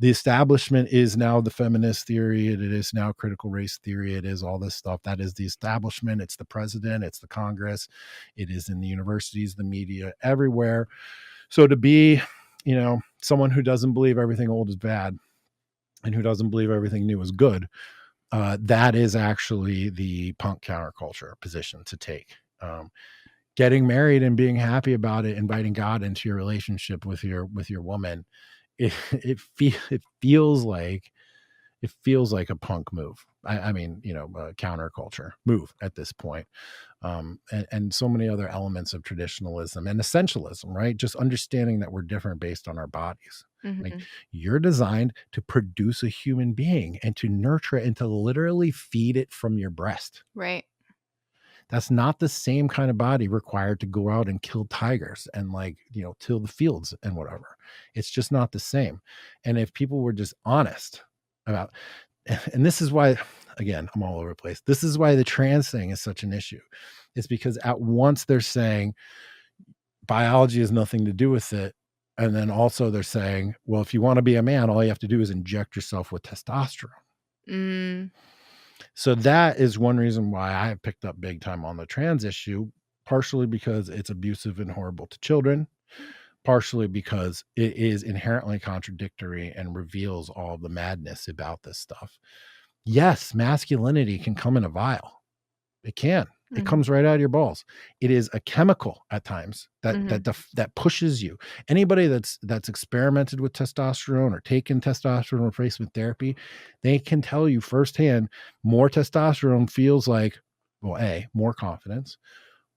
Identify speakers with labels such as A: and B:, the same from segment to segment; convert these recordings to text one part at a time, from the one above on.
A: the establishment is now the feminist theory. It is now critical race theory. It is all this stuff. That is the establishment. It's the president. It's the Congress. It is in the universities, the media, everywhere. So to be, someone who doesn't believe everything old is bad and who doesn't believe everything new is good, that is actually the punk counterculture position to take. Getting married and being happy about it, inviting God into your relationship with your woman, it feels like a punk move. I mean, a counterculture move at this point. And so many other elements of traditionalism and essentialism, right? Just understanding that we're different based on our bodies. Like, you're designed to produce a human being and to nurture it and to literally feed it from your breast.
B: Right.
A: That's not the same kind of body required to go out and kill tigers and till the fields and whatever. It's just not the same. And if people were just honest about, and this is why, again, I'm all over the place. This is why the trans thing is such an issue. It's because at once they're saying biology has nothing to do with it. And then also they're saying, well, if you want to be a man, all you have to do is inject yourself with testosterone. So that is one reason why I have picked up big time on the trans issue, partially because it's abusive and horrible to children, partially because it is inherently contradictory and reveals all the madness about this stuff. Yes, masculinity can come in a vial. It can. It comes right out of your balls. It is a chemical at times that pushes you. Anybody that's experimented with testosterone or taken testosterone replacement therapy, they can tell you firsthand, more testosterone feels like, well, more confidence,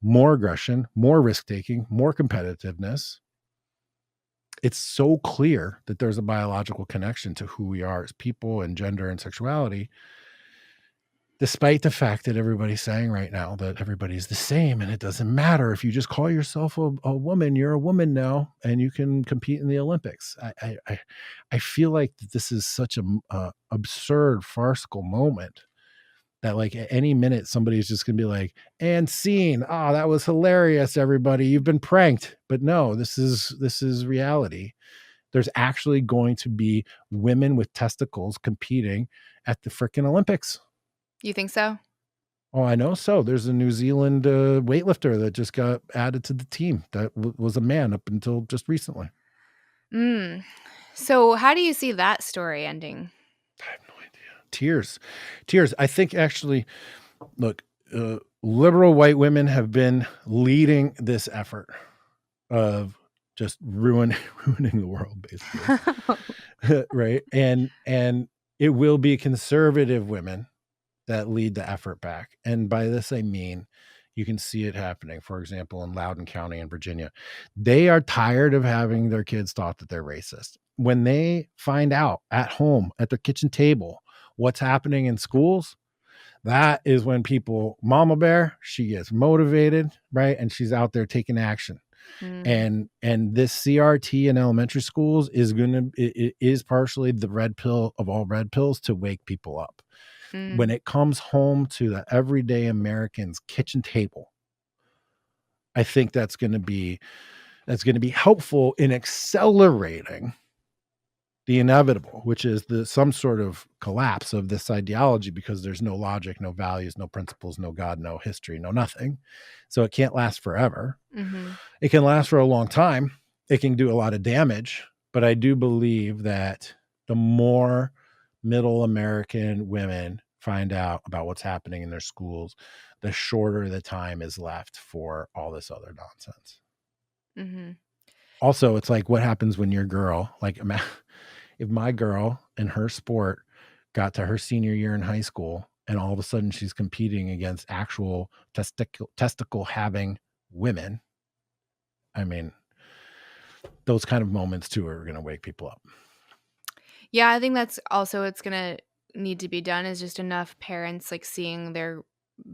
A: more aggression, more risk-taking, more competitiveness. It's so clear that there's a biological connection to who we are as people and gender and sexuality, despite the fact that everybody's saying right now that everybody's the same and it doesn't matter. If you just call yourself a woman, you're a woman now and you can compete in the Olympics. I feel like this is such a absurd, farcical moment that at any minute somebody's just gonna be like, and scene. Oh, that was hilarious, everybody. You've been pranked. But no, this is reality. There's actually going to be women with testicles competing at the frickin' Olympics.
B: You think so?
A: Oh, I know so. There's a New Zealand weightlifter that just got added to the team that was a man up until just recently.
B: So how do you see that story ending?
A: I have no idea. Tears. I think actually, look, liberal white women have been leading this effort of just ruining the world, basically. Right. And it will be conservative women that lead the effort back. And by this, I mean, you can see it happening. For example, in Loudoun County in Virginia, they are tired of having their kids taught that they're racist. When they find out at home, at their kitchen table, what's happening in schools, that is when Mama Bear, she gets motivated, right? And she's out there taking action. And this CRT in elementary schools is partially the red pill of all red pills to wake people up. When it comes home to the everyday American's kitchen table, I think that's going to be helpful in accelerating the inevitable, which is some sort of collapse of this ideology, because there's no logic, no values, no principles, no God, no history, no nothing. So it can't last forever. It can last for a long time. It can do a lot of damage, but I do believe that the more middle American women find out about what's happening in their schools, the shorter the time is left for all this other nonsense. Also, it's like, what happens when your girl, if my girl in her sport got to her senior year in high school and all of a sudden she's competing against actual testicle having women, I mean, those kind of moments too are going to wake people up.
B: Yeah, I think that's also what's going to need to be done, is just enough parents seeing their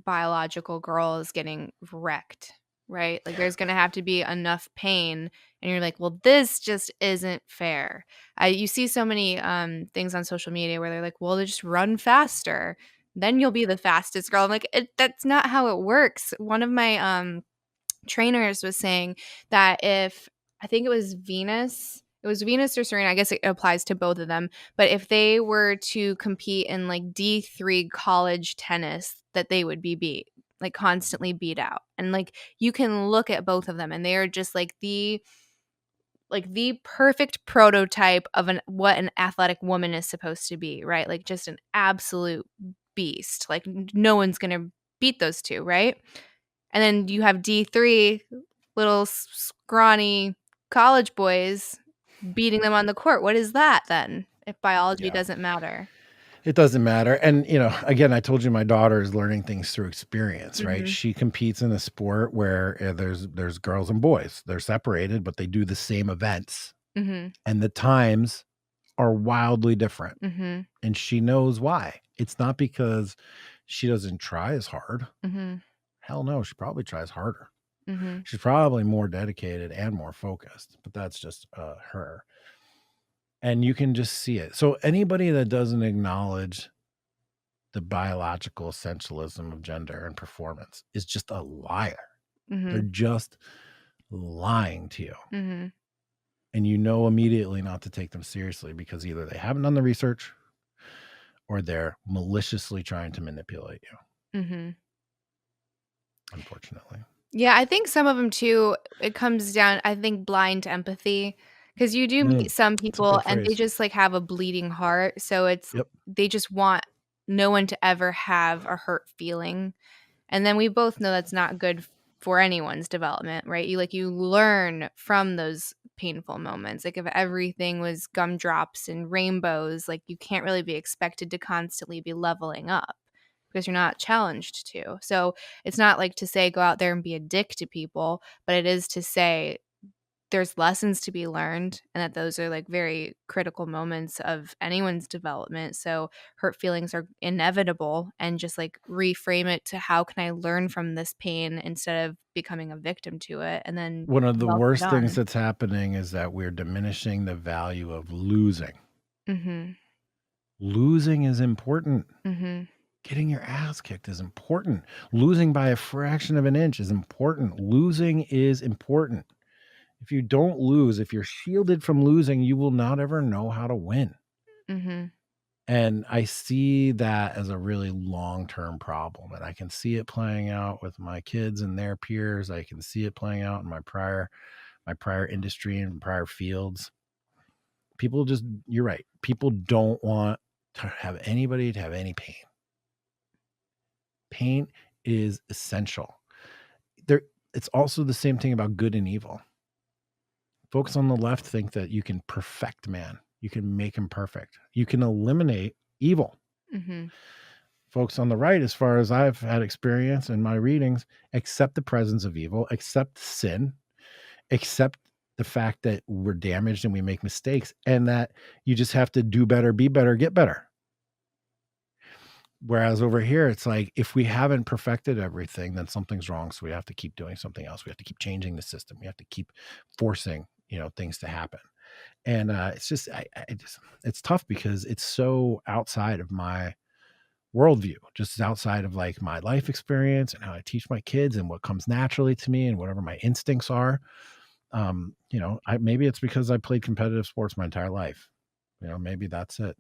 B: biological girls getting wrecked, right? There's going to have to be enough pain, and you're like, well, this just isn't fair. You see so many things on social media where they're like, well, they just run faster, then you'll be the fastest girl. I'm like, that's not how it works. One of my trainers was saying that if, I think it was Venus it was Venus or Serena. I guess it applies to both of them. But if they were to compete in like D3 college tennis, that they would be like constantly beat out. And like you can look at both of them and they are just like the perfect prototype of what an athletic woman is supposed to be, right? Like just an absolute beast. Like no one's going to beat those two, right? And then you have D3 little scrawny college boys beating them on the court. What is that then? If biology doesn't matter.
A: It doesn't matter. And, again, I told you my daughter is learning things through experience, right? She competes in a sport where there's girls and boys. They're separated, but they do the same events. And the times are wildly different. And she knows why. It's not because she doesn't try as hard. Hell no, she probably tries harder. She's probably more dedicated and more focused, but that's just her. And you can just see it. So anybody that doesn't acknowledge the biological essentialism of gender and performance is just a liar. They're just lying to you. And you know immediately not to take them seriously because either they haven't done the research or they're maliciously trying to manipulate you. Unfortunately.
B: Yeah, I think some of them too, it comes down, I think, blind empathy. Because you do meet some people and they just like have a bleeding heart. So they just want no one to ever have a hurt feeling. And then we both know that's not good for anyone's development, right? You learn from those painful moments. Like if everything was gumdrops and rainbows, like you can't really be expected to constantly be leveling up because you're not challenged to. So it's not like to say go out there and be a dick to people, but it is to say there's lessons to be learned and that those are like very critical moments of anyone's development. So hurt feelings are inevitable and just like reframe it to how can I learn from this pain instead of becoming a victim to it. And then
A: one of the worst things that's happening is that we're diminishing the value of losing. Losing is important. Getting your ass kicked is important. Losing by a fraction of an inch is important. Losing is important. If you don't lose, if you're shielded from losing, you will not ever know how to win. And I see that as a really long-term problem. And I can see it playing out with my kids and their peers. I can see it playing out in my prior industry and prior fields. People just, you're right. People don't want to have anybody to have any pain. Pain is essential. It's also the same thing about good and evil. Folks on the left think that you can perfect man. You can make him perfect. You can eliminate evil. Folks on the right, as far as I've had experience in my readings, accept the presence of evil, accept sin, accept the fact that we're damaged and we make mistakes, and that you just have to do better, be better, get better. Whereas over here, it's like, if we haven't perfected everything, then something's wrong. So we have to keep doing something else. We have to keep changing the system. We have to keep forcing, things to happen. And it's just, it's tough because it's so outside of my worldview, just outside of like my life experience and how I teach my kids and what comes naturally to me and whatever my instincts are. Maybe it's because I played competitive sports my entire life. Maybe that's it.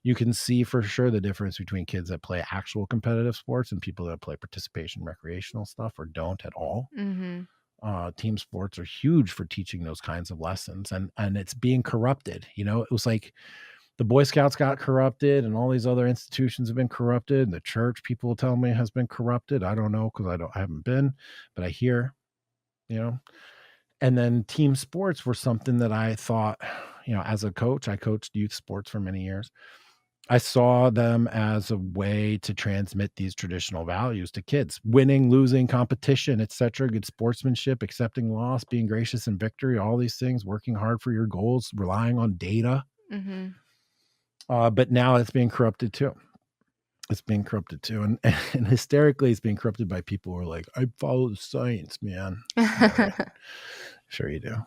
A: You can see for sure the difference between kids that play actual competitive sports and people that play participation recreational stuff or don't at all. Team sports are huge for teaching those kinds of lessons, and it's being corrupted. It was like the Boy Scouts got corrupted and all these other institutions have been corrupted. And the church, people tell me, has been corrupted. I don't know, because I haven't been, but I hear, and then team sports were something that I thought, as a coach, I coached youth sports for many years. I saw them as a way to transmit these traditional values to kids: winning, losing, competition, etc., good sportsmanship, accepting loss, being gracious in victory, all these things, working hard for your goals, relying on data. But now it's being corrupted too. And hysterically, it's being corrupted by people who are like, I follow the science, man. Right. Sure you do.